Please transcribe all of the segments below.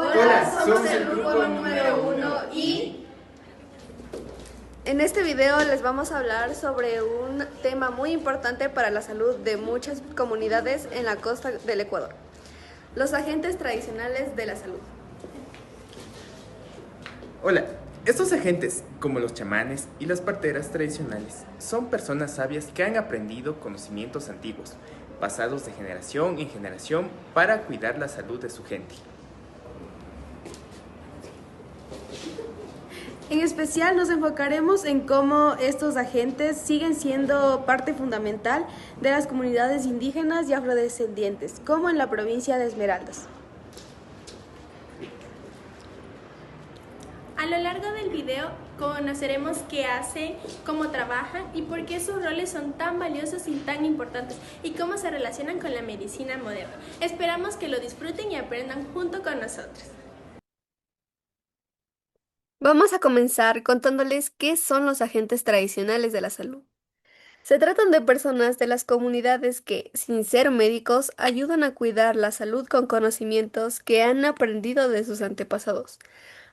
Hola, somos el grupo número 1 y... En este video les vamos a hablar sobre un tema muy importante para la salud de muchas comunidades en la costa del Ecuador: los agentes tradicionales de la salud. Hola, estos agentes, como los chamanes y las parteras tradicionales, son personas sabias que han aprendido conocimientos antiguos, pasados de generación en generación para cuidar la salud de su gente. En especial nos enfocaremos en cómo estos agentes siguen siendo parte fundamental de las comunidades indígenas y afrodescendientes, como en la provincia de Esmeraldas. A lo largo del video conoceremos qué hacen, cómo trabajan y por qué sus roles son tan valiosos y tan importantes y cómo se relacionan con la medicina moderna. Esperamos que lo disfruten y aprendan junto con nosotros. Vamos a comenzar contándoles qué son los agentes tradicionales de la salud. Se tratan de personas de las comunidades que, sin ser médicos, ayudan a cuidar la salud con conocimientos que han aprendido de sus antepasados.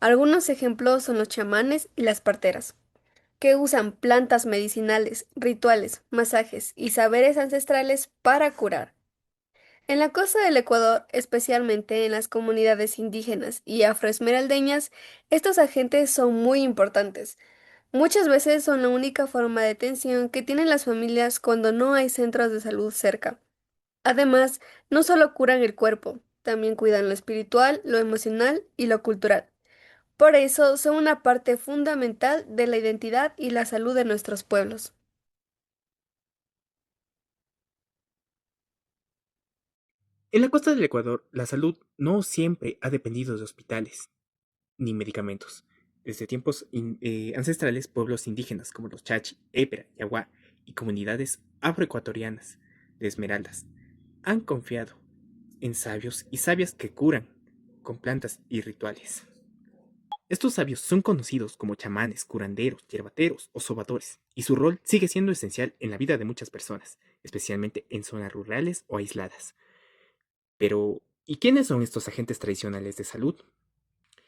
Algunos ejemplos son los chamanes y las parteras, que usan plantas medicinales, rituales, masajes y saberes ancestrales para curar. En la costa del Ecuador, especialmente en las comunidades indígenas y afroesmeraldeñas, estos agentes son muy importantes. Muchas veces son la única forma de atención que tienen las familias cuando no hay centros de salud cerca. Además, no solo curan el cuerpo, también cuidan lo espiritual, lo emocional y lo cultural. Por eso son una parte fundamental de la identidad y la salud de nuestros pueblos. En la costa del Ecuador, la salud no siempre ha dependido de hospitales ni medicamentos. Desde tiempos ancestrales, pueblos indígenas como los Chachi, Épera, Yaguá y comunidades afroecuatorianas de Esmeraldas han confiado en sabios y sabias que curan con plantas y rituales. Estos sabios son conocidos como chamanes, curanderos, yerbateros o sobadores, y su rol sigue siendo esencial en la vida de muchas personas, especialmente en zonas rurales o aisladas. Pero, ¿y quiénes son estos agentes tradicionales de salud?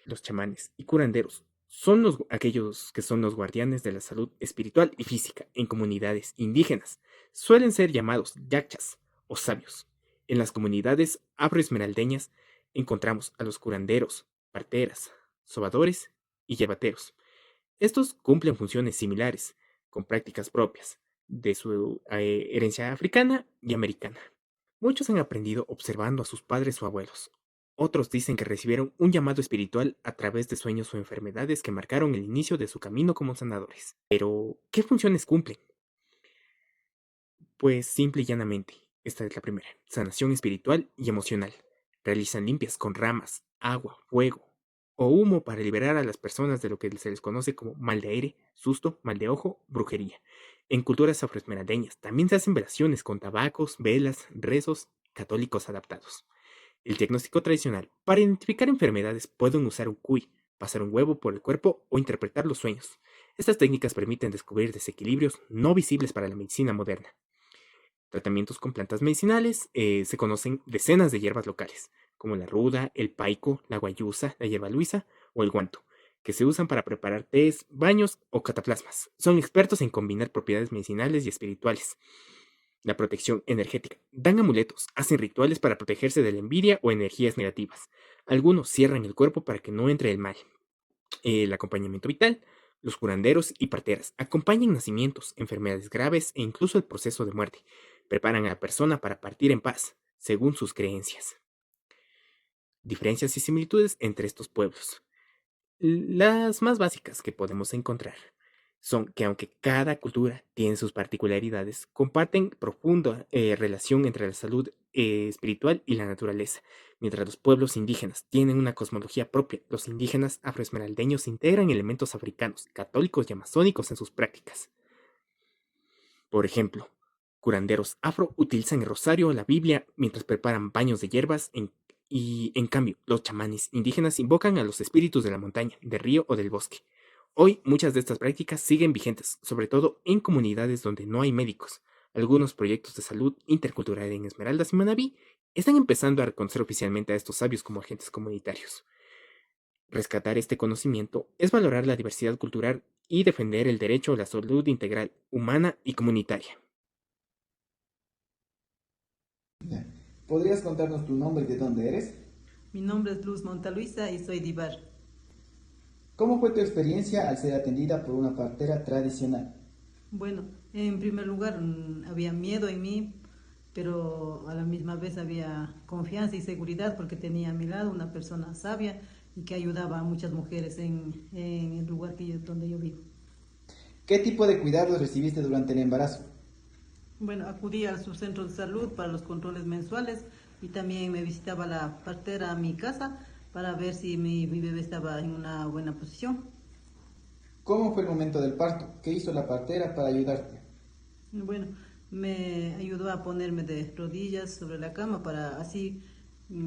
Los chamanes y curanderos son aquellos que son los guardianes de la salud espiritual y física en comunidades indígenas. Suelen ser llamados yachas o sabios. En las comunidades afroesmeraldeñas encontramos a los curanderos, parteras, sobadores y yerbateros. Estos cumplen funciones similares, con prácticas propias de su herencia africana y americana. Muchos han aprendido observando a sus padres o abuelos. Otros dicen que recibieron un llamado espiritual a través de sueños o enfermedades que marcaron el inicio de su camino como sanadores. Pero, ¿qué funciones cumplen? Pues simple y llanamente, esta es la primera: sanación espiritual y emocional. Realizan limpias con ramas, agua, fuego o humo para liberar a las personas de lo que se les conoce como mal de aire, susto, mal de ojo, brujería. En culturas afroesmeraldeñas también se hacen velaciones con tabacos, velas, rezos católicos adaptados. El diagnóstico tradicional: para identificar enfermedades pueden usar un cuy, pasar un huevo por el cuerpo o interpretar los sueños. Estas técnicas permiten descubrir desequilibrios no visibles para la medicina moderna. Tratamientos con plantas medicinales: se conocen decenas de hierbas locales, como la ruda, el paico, la guayusa, la hierba luisa o el guanto, que se usan para preparar tés, baños o cataplasmas. Son expertos en combinar propiedades medicinales y espirituales. La protección energética: dan amuletos, hacen rituales para protegerse de la envidia o energías negativas. Algunos cierran el cuerpo para que no entre el mal. El acompañamiento vital: los curanderos y parteras acompañan nacimientos, enfermedades graves e incluso el proceso de muerte. Preparan a la persona para partir en paz, según sus creencias. Diferencias y similitudes entre estos pueblos. Las más básicas que podemos encontrar son que, aunque cada cultura tiene sus particularidades, comparten profunda relación entre la salud espiritual y la naturaleza. Mientras los pueblos indígenas tienen una cosmología propia, los indígenas afroesmeraldeños integran elementos africanos, católicos y amazónicos en sus prácticas. Por ejemplo, curanderos afro utilizan el rosario o la Biblia mientras preparan baños de hierbas, y en cambio, los chamanes indígenas invocan a los espíritus de la montaña, del río o del bosque. Hoy, muchas de estas prácticas siguen vigentes, sobre todo en comunidades donde no hay médicos. Algunos proyectos de salud intercultural en Esmeraldas y Manabí están empezando a reconocer oficialmente a estos sabios como agentes comunitarios. Rescatar este conocimiento es valorar la diversidad cultural y defender el derecho a la salud integral, humana y comunitaria. ¿Podrías contarnos tu nombre y de dónde eres? Mi nombre es Luz Montaluisa y soy de Ibar. ¿Cómo fue tu experiencia al ser atendida por una partera tradicional? Bueno, en primer lugar había miedo en mí, pero a la misma vez había confianza y seguridad porque tenía a mi lado una persona sabia y que ayudaba a muchas mujeres en el lugar donde yo vivo. ¿Qué tipo de cuidados recibiste durante el embarazo? Bueno, acudí al subcentro de salud para los controles mensuales y también me visitaba la partera a mi casa para ver si mi bebé estaba en una buena posición. ¿Cómo fue el momento del parto? ¿Qué hizo la partera para ayudarte? Bueno, me ayudó a ponerme de rodillas sobre la cama para así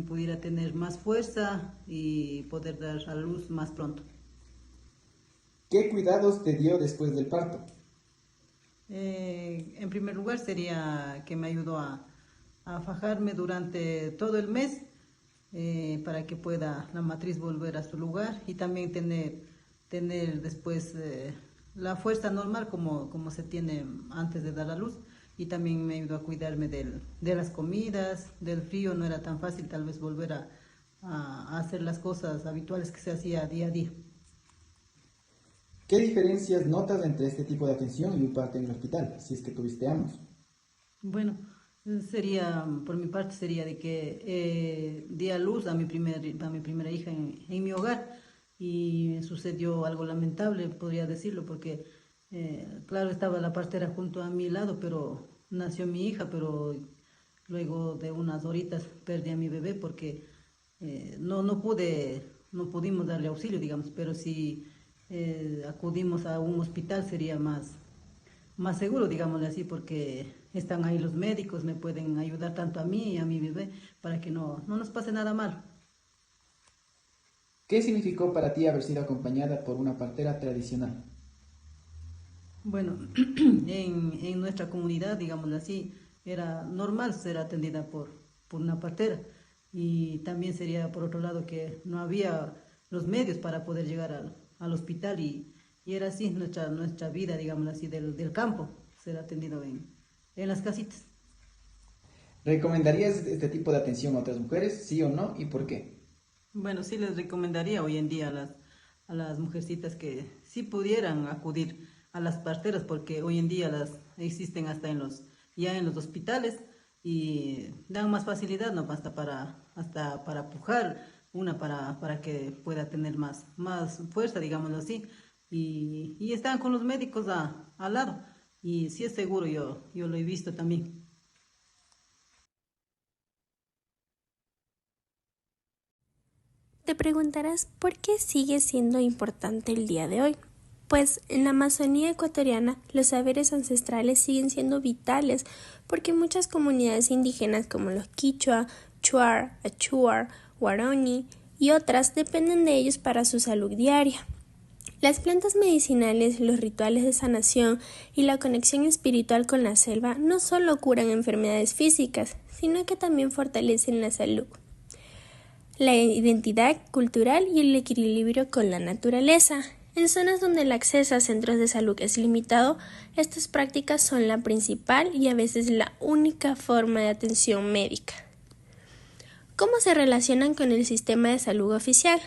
pudiera tener más fuerza y poder dar a luz más pronto. ¿Qué cuidados te dio después del parto? En primer lugar sería que me ayudó a fajarme durante todo el mes para que pueda la matriz volver a su lugar y también tener después la fuerza normal como se tiene antes de dar a luz. Y también me ayudó a cuidarme de las comidas, del frío. No era tan fácil tal vez volver a hacer las cosas habituales que se hacía día a día. ¿Qué diferencias notas entre este tipo de atención y un parto en el hospital, si es que tuviste ambos? Bueno, por mi parte sería de que di a luz a mi primera hija en mi hogar y sucedió algo lamentable, podría decirlo, porque claro, estaba la partera junto a mi lado, pero nació mi hija, pero luego de unas horitas perdí a mi bebé porque no pudimos darle auxilio, digamos, pero si acudimos a un hospital sería más seguro, digámosle así, porque están ahí los médicos, me pueden ayudar tanto a mí y a mi bebé para que no nos pase nada mal. ¿Qué significó para ti haber sido acompañada por una partera tradicional? Bueno, en nuestra comunidad, digámoslo así, era normal ser atendida por una partera y también sería por otro lado que no había los medios para poder llegar al hospital y era así nuestra vida, digámoslo así, del campo, ser atendido en las casitas. ¿Recomendarías este tipo de atención a otras mujeres, sí o no, y por qué? Bueno, sí les recomendaría hoy en día a las mujercitas que sí pudieran acudir a las parteras, porque hoy en día las existen hasta ya en los hospitales y dan más facilidad, ¿no? Hasta para pujar para que pueda tener más fuerza, digámoslo así, y están con los médicos al lado, y sí es seguro, yo lo he visto también. Te preguntarás por qué sigue siendo importante el día de hoy. Pues en la Amazonía ecuatoriana los saberes ancestrales siguen siendo vitales porque muchas comunidades indígenas como los Quichua, Chuar, Achuar, Guarani y otras dependen de ellos para su salud diaria. Las plantas medicinales, los rituales de sanación y la conexión espiritual con la selva no solo curan enfermedades físicas, sino que también fortalecen la salud, la identidad cultural y el equilibrio con la naturaleza. En zonas donde el acceso a centros de salud es limitado, estas prácticas son la principal y a veces la única forma de atención médica. ¿Cómo se relacionan con el sistema de salud oficial?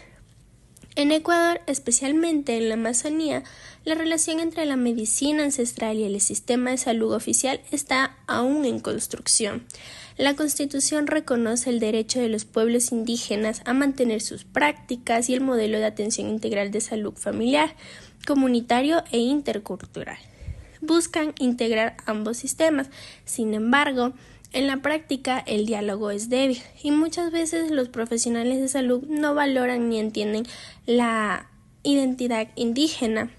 En Ecuador, especialmente en la Amazonía, la relación entre la medicina ancestral y el sistema de salud oficial está aún en construcción. La Constitución reconoce el derecho de los pueblos indígenas a mantener sus prácticas y el modelo de atención integral de salud familiar, comunitario e intercultural. Buscan integrar ambos sistemas. Sin embargo, en la práctica el diálogo es débil y muchas veces los profesionales de salud no valoran ni entienden la identidad indígena.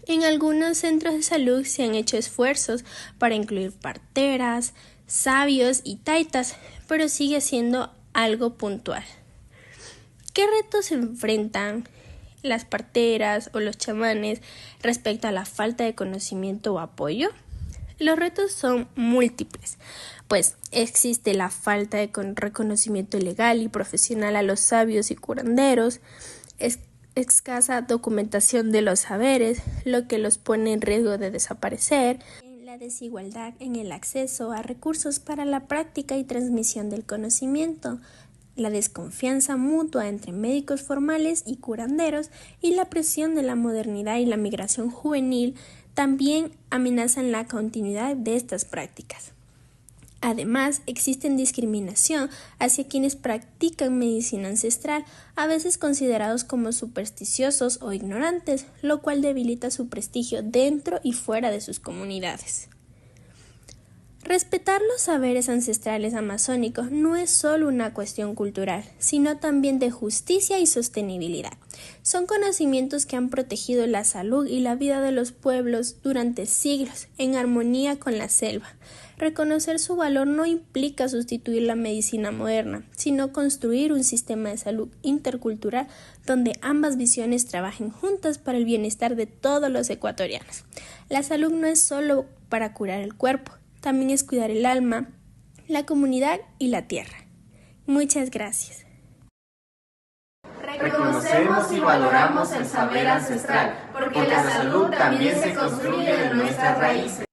En algunos centros de salud se han hecho esfuerzos para incluir parteras, sabios y taitas, pero sigue siendo algo puntual. ¿Qué retos se enfrentan las parteras o los chamanes respecto a la falta de conocimiento o apoyo? Los retos son múltiples, pues existe la falta de reconocimiento legal y profesional a los sabios y curanderos, escasa documentación de los saberes, lo que los pone en riesgo de desaparecer, la desigualdad en el acceso a recursos para la práctica y transmisión del conocimiento, la desconfianza mutua entre médicos formales y curanderos y la presión de la modernidad y la migración juvenil también amenazan la continuidad de estas prácticas. Además, existe discriminación hacia quienes practican medicina ancestral, a veces considerados como supersticiosos o ignorantes, lo cual debilita su prestigio dentro y fuera de sus comunidades. Respetar los saberes ancestrales amazónicos no es solo una cuestión cultural, sino también de justicia y sostenibilidad. Son conocimientos que han protegido la salud y la vida de los pueblos durante siglos, en armonía con la selva. Reconocer su valor no implica sustituir la medicina moderna, sino construir un sistema de salud intercultural donde ambas visiones trabajen juntas para el bienestar de todos los ecuatorianos. La salud no es solo para curar el cuerpo, también es cuidar el alma, la comunidad y la tierra. Muchas gracias. Reconocemos y valoramos el saber ancestral, porque la salud también se construye de nuestras raíces.